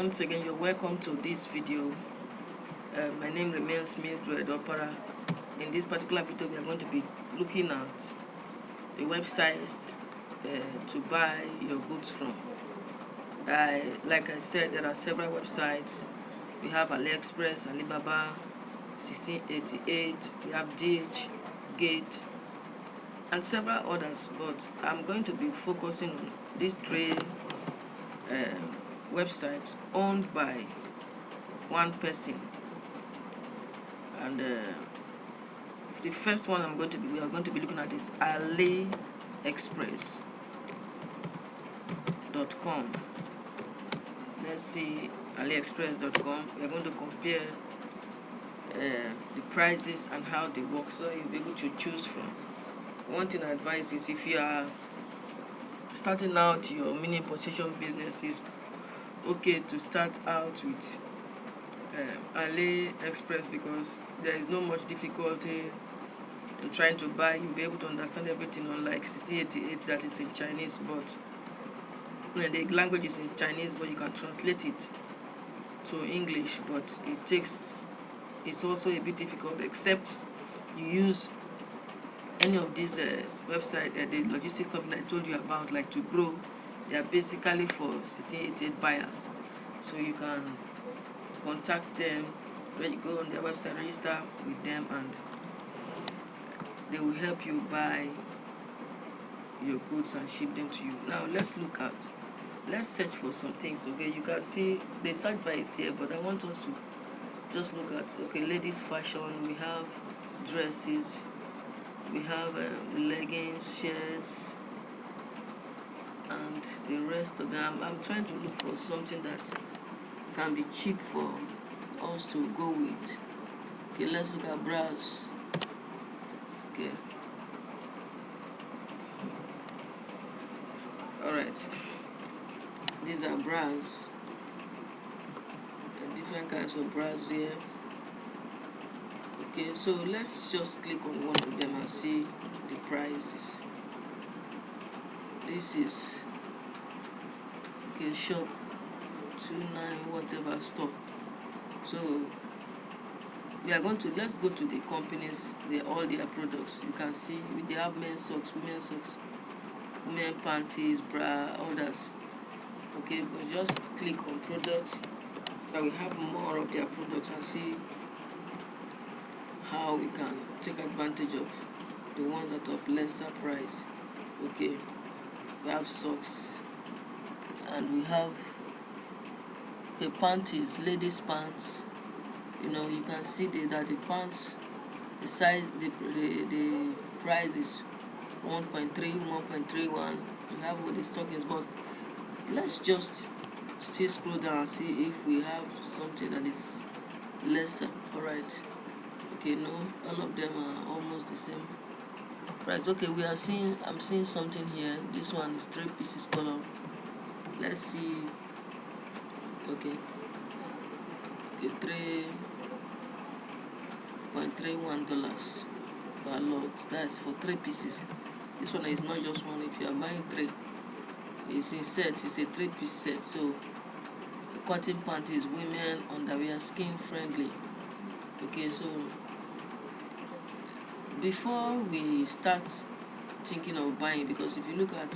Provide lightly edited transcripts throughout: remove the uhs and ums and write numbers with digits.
Once again, you're welcome to this video. My name remains Mildred Opera. In this particular video, we are going to be looking at the websites to buy your goods from. Like I said, there are several websites. We have AliExpress, Alibaba, 1688, we have DH, Gate, and several others. But I'm going to be focusing on these three websites owned by one person. And the first one we are going to be looking at is AliExpress.com. Let's see AliExpress.com. We are going to compare the prices and how they work, so you'll be able to choose from. One thing I advise is, if you are starting out your mini importation business, is okay to start out with AliExpress, because there is no much difficulty in trying to buy. You'll be able to understand everything, unlike 1688 that is in Chinese, but the language is in Chinese, but you can translate it to English, but it's also a bit difficult, except you use any of these websites, the logistics company I told you about, like To Grow. They are basically for 1688 buyers, so you can contact them when you go on their website, register with them, and they will help you buy your goods and ship them to you. Now let's search for some things. Okay, you can see the search bar is here, but I want us to just look at, okay, ladies fashion. We have dresses, we have leggings, shirts, and the rest of them. I'm trying to look for something that can be cheap for us to go with. Okay, let's look at bras. Okay, alright, these are bras, different kinds of bras here. Okay, so let's just click on one of them and see the prices. This is okay, shop 29 whatever store. So we are going to, let's go to the companies, all their products. You can see they have men's socks, women's socks, women panties, bra, others. Okay, but just click on products, so we have more of their products, and see how we can take advantage of the ones that are of lesser price. Okay, we have socks, and we have panties, ladies pants. You can see that the pants, the size, the price is 1.3, 1.31. You have what the stock is, but let's just still scroll down and see if we have something that is lesser. Alright, okay, no, all of them are almost the same price. Okay, I'm seeing something here. This one is 3 pieces color. Let's see. Okay, $3.31 per lot. That's for 3 pieces. This one is not just one. If you are buying 3, it's in set. It's a 3-piece set. So the cotton panties, women underwear, skin friendly. Okay, so before we start thinking of buying, because if you look at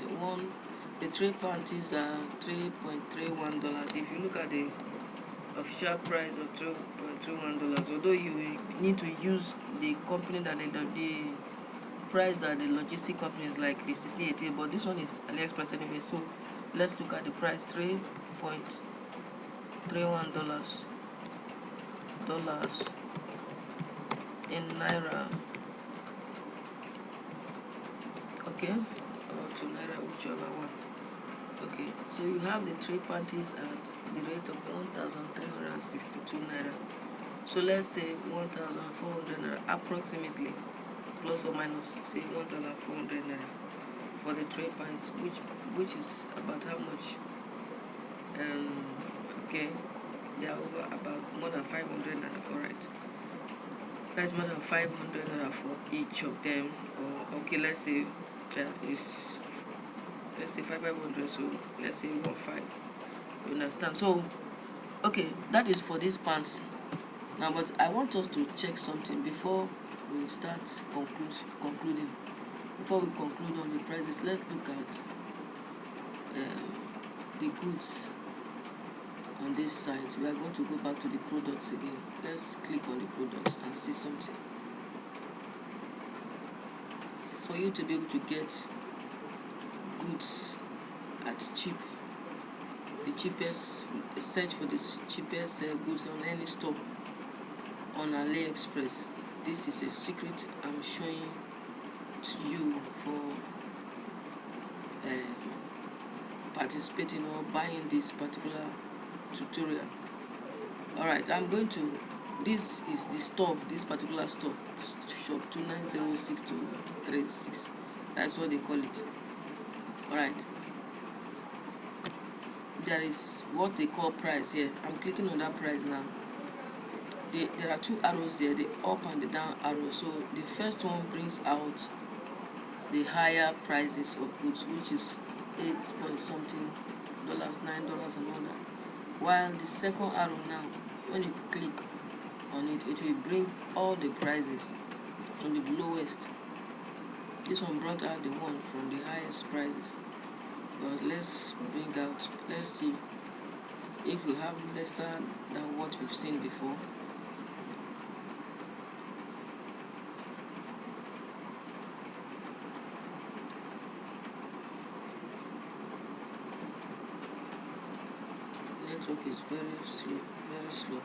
the 3 panties are $3.31. If you look at the official price of $2.21, although you need to use the company that the price that the logistic company is, like the 1688, but this one is AliExpress anyway. So let's look at the price. $3.31 in naira. Okay, or to naira, whichever one. Okay, so you have the 3 panties at the rate of 1,362 naira. So let's say 1,400 naira approximately, plus or minus, say 1,400 naira for the 3 pints, which is about how much? Okay, they are over about more than 500 naira. Alright, that's more than 500 naira for each of them. Or okay, let's say 500, so let's say 1.5. You understand? So Okay, that is for these pants now, but I want us to check something before we start concluding. Before we conclude on the prices, let's look at the goods on this side. We are going to go back to the products again. Let's click on the products and see something. For you to be able to get goods at the cheapest, search for the cheapest goods on any store on AliExpress. This is a secret I'm showing to you for participating or buying this particular tutorial. Alright, I'm going to, this is the store, this particular store, shop 2906-36. That's what they call it. Alright, there is what they call price here. I'm clicking on that price now. There are two arrows there, the up and the down arrow. So the first one brings out the higher prices of goods, which is 8 point something dollars, $9 and all that. While the second arrow now, when you click on it, it will bring all the prices from the lowest. This one brought out the one from the highest prices. But let's see if we have lesser than what we've seen before. Network is very slow.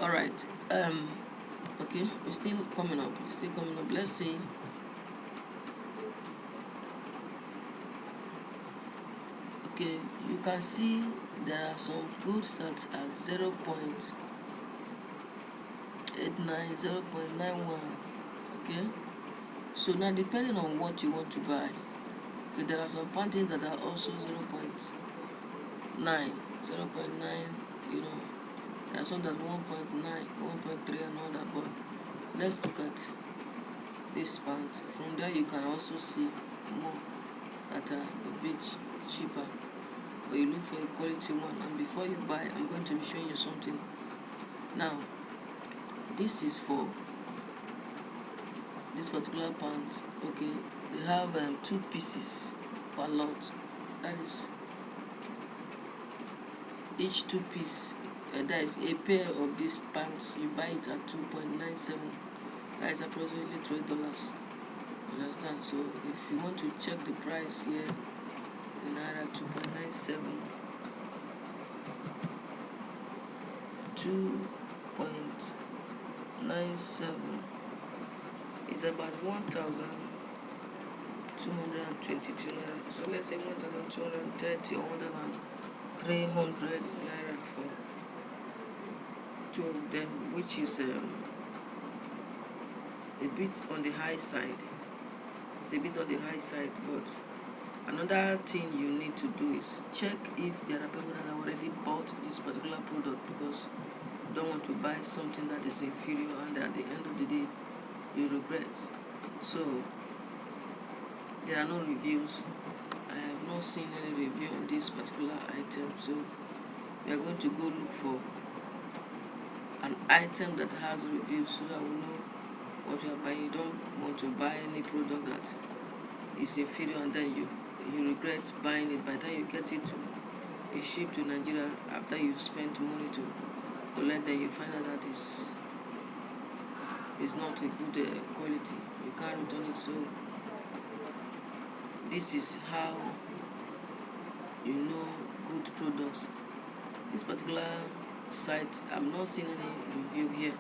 Alright, okay, it's still coming up. Let's see. Okay, you can see there are some goods that are 0.89, 0.91. Okay, so now depending on what you want to buy, okay, there are some panties that are also 0.9, you know, there are some that 1.9, 1.3 and all that. But let's look at this pant. From there you can also see more that are a bit cheaper, but you look for a quality one. And before you buy, I'm going to be showing you something. Now, this is for this particular pant. Okay, they have 2 pieces per lot. That is each 2 piece. That is a pair of these pants. You buy it at 2.97. That is approximately $3. Understand? So if you want to check the price here, Naira 2.97, 2.97 is about 1,222 naira. So let's say 1,230 or 1,300 naira for 2 of them, which is a bit on the high side. It's a bit on the high side, but another thing you need to do is check if there are people that have already bought this particular product, because you don't want to buy something that is inferior and at the end of the day you regret. So there are no reviews. I have not seen any review on this particular item, so we are going to go look for an item that has reviews so that we know what you are buying. You don't want to buy any product that is inferior and then you regret buying it. By the time you get it to be shipped to Nigeria, after you spent money to collect, then you find out that it's not a good quality. You can't return it. So this is how you know good products. This particular site, I'm not seeing any review here.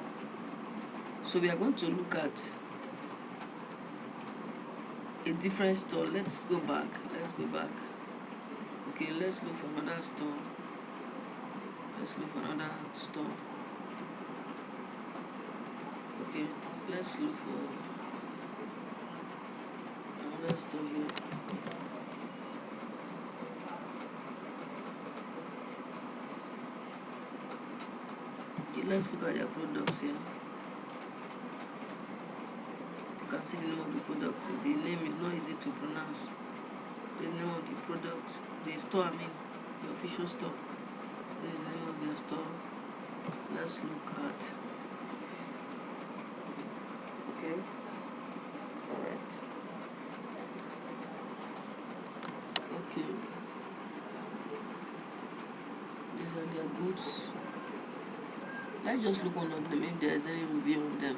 So we are going to look at a different store. Let's go back. Okay, let's look for another store. Okay, let's look for another store here. Okay, let's look at their products here. You can see the name of the product. The name is not easy to pronounce. The name of the product, the store, I mean, your official store. This is the name of their store. Let's look at. Okay. Alright. Okay. These are their goods. Let's just look on them if there is any review on them.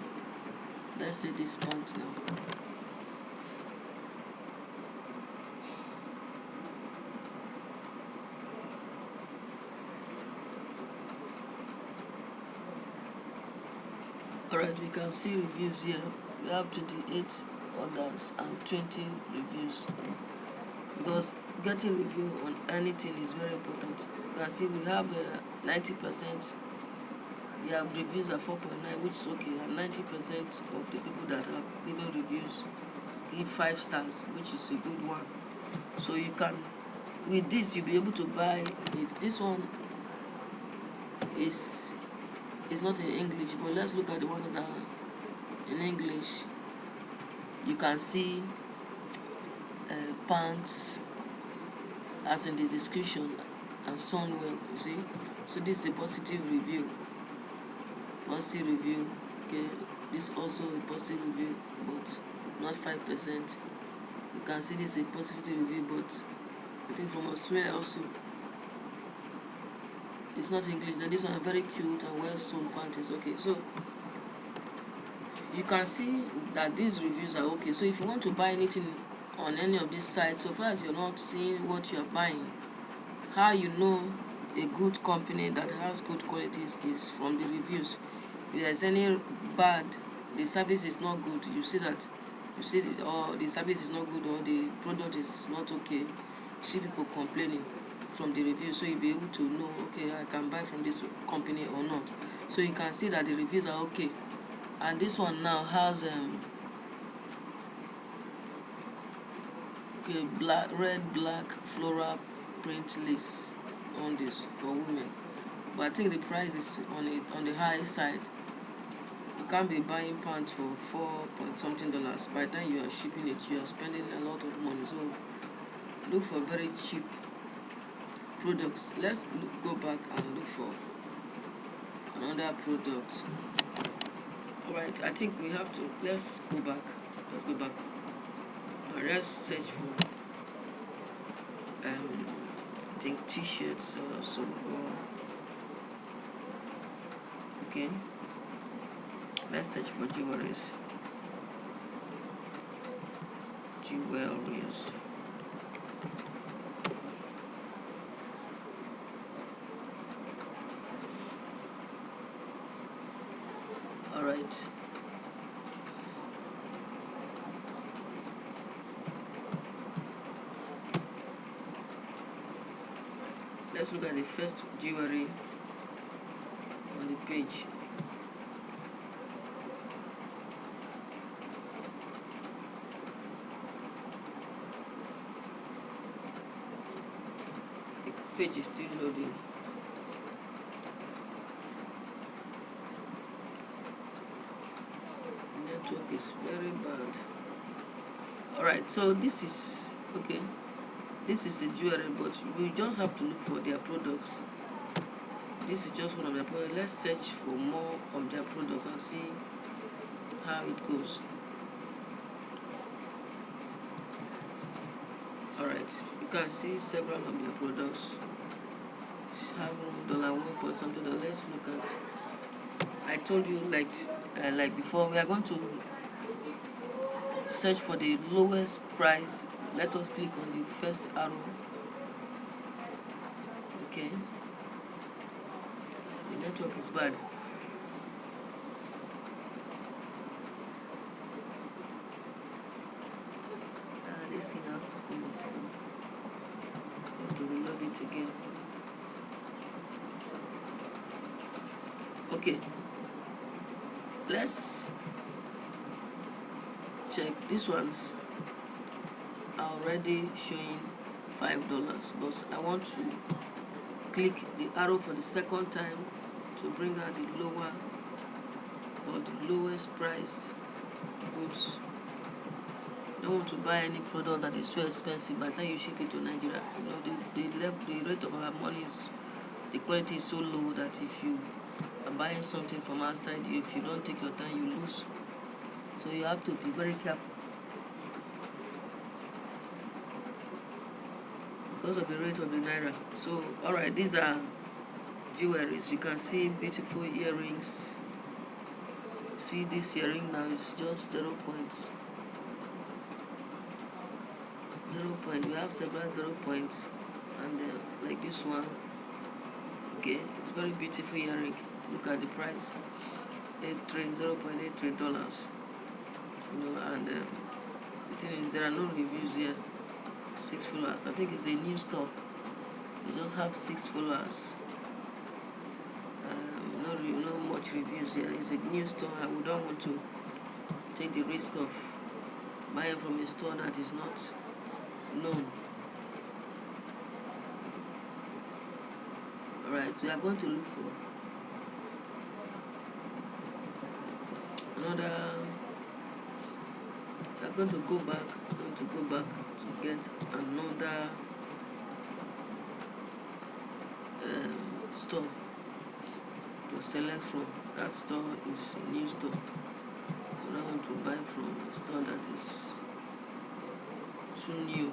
Let's say this pant now. Alright, we can see reviews here. We have 28 orders and 20 reviews. Because getting review on anything is very important. You can see we have 90%. We have reviews at 4.9, which is okay, and 90% of the people that have given reviews give 5 stars, which is a good one. So you can, with this, you'll be able to buy it. This one is not in English, but let's look at the ones that are in English. You can see pants as in the description and sewn well, you see. So this is a positive review. Positive review. Okay, this also a positive review, but not 5%. You can see this is a positive review, but I think from Australia also. It's not English. Now this one is very cute and well sewn panties. Okay, so you can see that these reviews are okay. So if you want to buy anything on any of these sites, so far as you're not seeing what you're buying, how you know a good company that has good qualities is from the reviews. If there's any bad, the service is not good, you see that, or the service is not good, or the product is not okay, you see people complaining from the review, so you'll be able to know, okay, I can buy from this company or not. So you can see that the reviews are okay. And this one now has okay, red black floral print lace on this for women, but I think the price is on the high side. You can't be buying pants for $4 point something. By the time you are shipping it, you are spending a lot of money. So look for very cheap products. Let's go back and look for another product. Alright, I think we have to, let's go back. Let's search for I think t-shirts or so. Okay, let's search for jewelries. Alright. Let's look at the first jewelry on the page. The page is still loading. Network is very bad. Alright, so this is okay. This is a jewelry, but we just have to look for their products. This is just one of their products. Let's search for more of their products and see how it goes. Alright, you can see several of their products. Have $1 point something. Let's look at. I told you like before, we are going to search for the lowest price. Let us click on the first arrow. Okay. The network is bad. This thing has to come off. I have to reload it again. Okay. Let's check. These ones are already showing $5, but I want to click the arrow for the second time to bring out the lower or the lowest price goods. don't want to buy any product that is too expensive. By the time you ship it to Nigeria, you know the rate of our money is, the quality is so low that if you are buying something from outside, if you don't take your time, you lose. So you have to be very careful because of the rate of the naira. So alright, these are jewelries. You can see beautiful earrings. See this earring now is just 0 points. 0 point. We have several 0 points, and like this one. Okay, it's very beautiful earring. Look at the price. $0.83. You know, and the thing is, there are no reviews here. 6 followers. I think it's a new store. They just have 6 followers. No much reviews here. It's a new store. I would not want to take the risk of buying from a store that is not known. Alright, so we are going to look for another. We are going to go back to get another store to select from. That store is a new store. I don't want to buy from a store that is too new.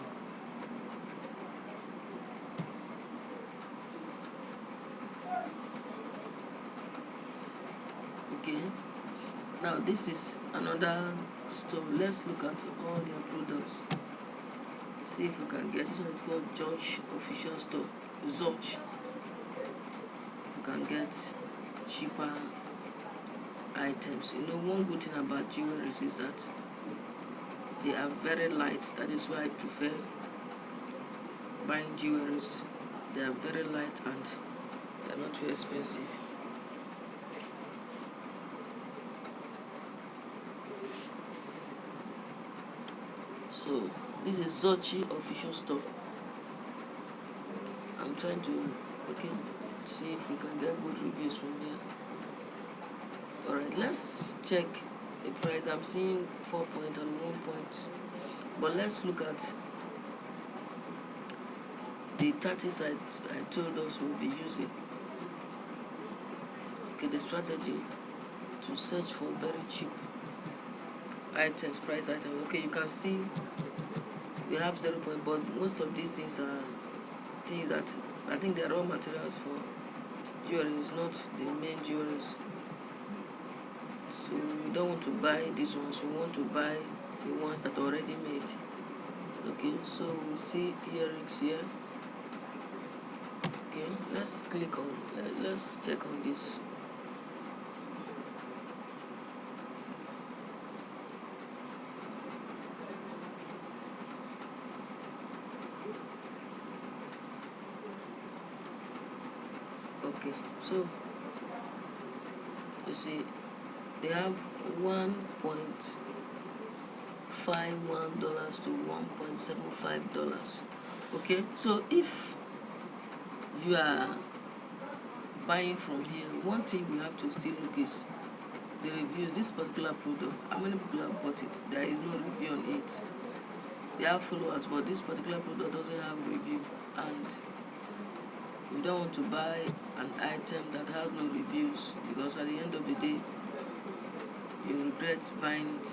Okay, now this is another store. Let's look at all their products. See if we can get this one. Is called George Official Store. Zoch. You can get cheaper items. You know, one good thing about jewelries is that they are very light. That is why I prefer buying jewelries. They are very light and they are not too expensive. So this is Zochi Official Store. I'm trying to see if we can get good reviews from here. Alright, let's check the price. I'm seeing 4 point and 1 point, but let's look at the tactics I told us we'll be using. Okay, the strategy to search for very cheap items, price items. Okay, you can see we have 0 point, but most of these things are things that I think they are raw materials for jewelry, is not the main jewelries. So we don't want to buy these ones, we want to buy the ones that are already made. Okay, so we see earrings here. Okay, let's click on, let's check on this. Okay, so you see they have $1.51 to $1.75. Okay, so if you are buying from here, one thing we have to still look is the reviews. This particular product, how many people have bought it? There is no review on it. They have followers, but this particular product doesn't have review, and you don't want to buy an item that has no reviews, because at the end of the day you regret buying it.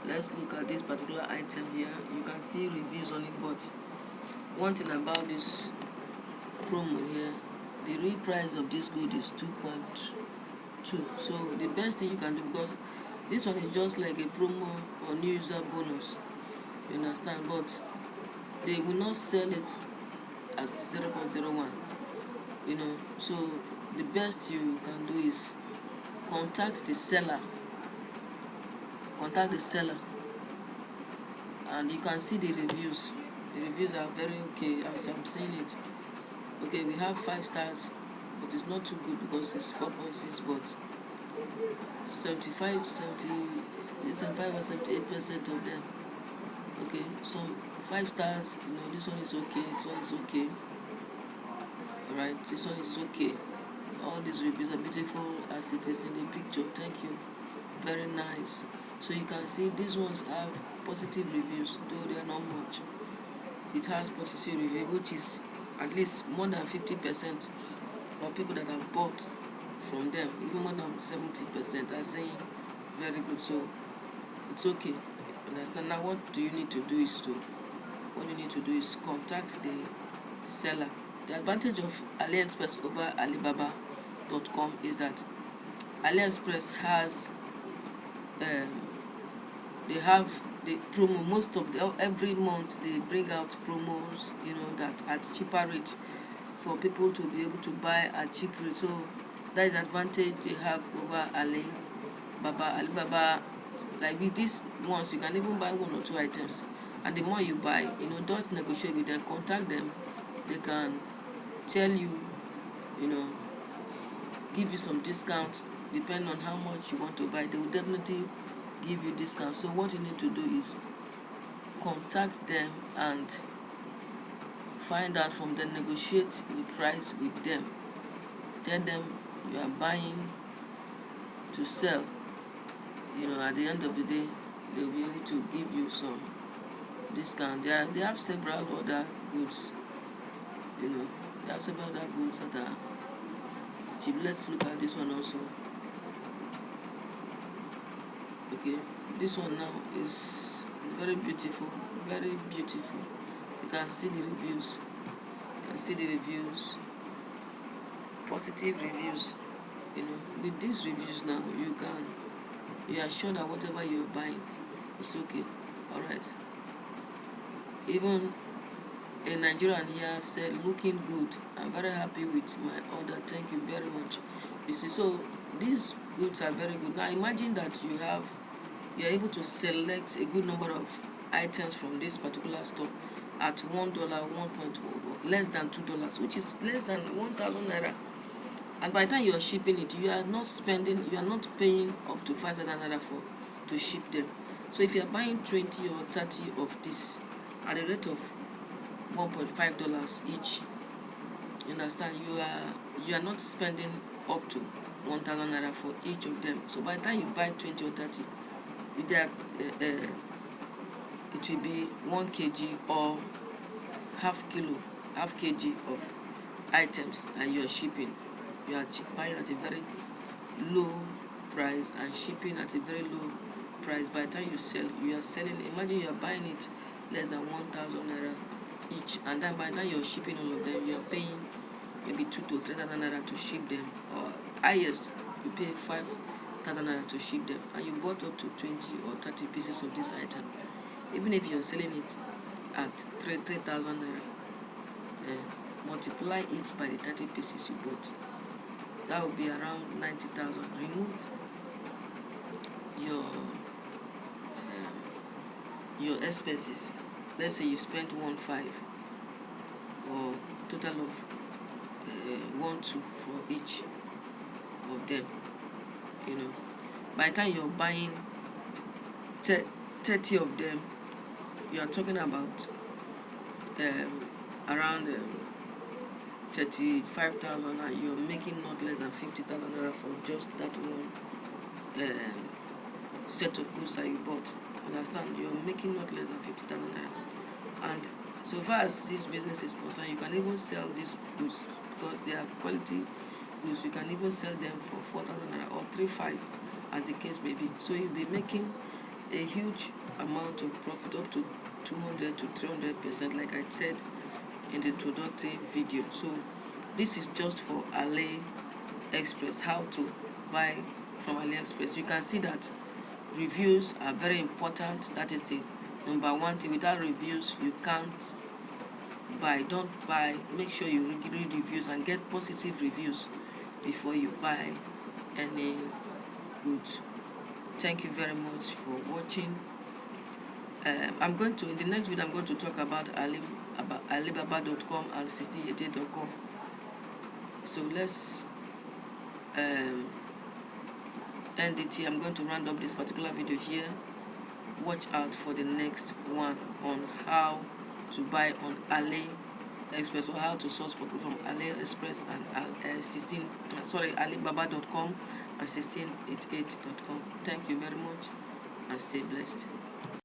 Let's look at this particular item here. You can see reviews on it, but one thing about this promo here, the real price of this good is 2.2. so the best thing you can do, because this one is just like a promo or new user bonus, you understand, but they will not sell it as 0.01, you know. So the best you can do is contact the seller, and you can see the reviews. The reviews are very okay, as I'm seeing it. Okay, we have 5 stars, but it's not too good because it's 4.6, but 75 or 78% of them. Okay, some 5 stars, you know, this one is okay, this one is okay. Alright, this one is okay. All these reviews are beautiful as it is in the picture. Thank you. Very nice. So you can see these ones have positive reviews, though they are not much. It has positive review, which is at least more than 50% of people that have bought from them, even more than 70% are saying very good. So it's okay. Understand? Now what you need to do is contact the seller. The advantage of AliExpress over Alibaba.com is that AliExpress has they have the promo. Most of every month they bring out promos, that at cheaper rate for people to be able to buy at cheap rate. So that is the advantage they have over Alibaba. Like with these ones, you can even buy 1 or 2 items, and the more you buy, don't negotiate with them. Contact them. They can tell you, give you some discount depending on how much you want to buy. They will definitely give you discount. So what you need to do is contact them and find out from them, negotiate the price with them. Tell them you are buying to sell. At the end of the day, they will be able to give you some discount. They have several other goods. They have several other goods that are cheap. Let's look at this one also. Okay, this one now is very beautiful, very beautiful. You can see the reviews. Positive reviews. With these reviews now, you are sure that whatever you're buying is okay. All right. Even a Nigerian here said, looking good. I'm very happy with my order. Thank you very much. You see, so these goods are very good. Now imagine that you are able to select a good number of items from this particular store at $1, less than $2, which is less than 1,000 naira. And by the time you are shipping it, you are not paying up to 5,000 naira to ship them. So if you are buying 20 or 30 of this at a rate of $1.5 each, you understand, you are not spending up to 1,000 naira for each of them. So by the time you buy 20 or 30, it will be 1 kg or half kg of items, and you are shipping. You are buying at a very low price and shipping at a very low price. By the time you sell, you are selling. Imagine you are buying it less than 1,000 naira each, and then by the time you are shipping all of them, you are paying maybe 2,000 to 3,000 naira to ship them, or highest you pay 5,000 naira to ship them, and you bought up to 20 or 30 pieces of this item. Even if you are selling it at 3,000 naira, multiply it by the 30 pieces you bought. That will be around 90,000. Remove your expenses. Let's say you spent 1.5 or total of 1.2 for each of them. By the time you're buying 30 of them, you are talking about around 35,000, and you're making not less than 50,000 naira for just that one set of goods that you bought. Understand? You're making not less than 50,000 naira. And so far as this business is concerned, you can even sell these goods because they are quality goods. You can even sell them for 4,000 naira or 3,500, as the case may be. So you'll be making a huge amount of profit, up to 200 to 300%, like I said in the introductory video. So this is just for AliExpress, how to buy from AliExpress. You can see that reviews are very important. That is the number one thing. Without reviews, you can't buy. Don't buy. Make sure you read reviews and get positive reviews before you buy any goods. Thank you very much for watching. In the next video, I'm going to talk about Alibaba.com and 1688.com. So let's end it here. I'm going to round up this particular video here. Watch out for the next one on how to buy on AliExpress, or how to source for from AliExpress and Alibaba.com and 1688.com. Thank you very much. and stay blessed.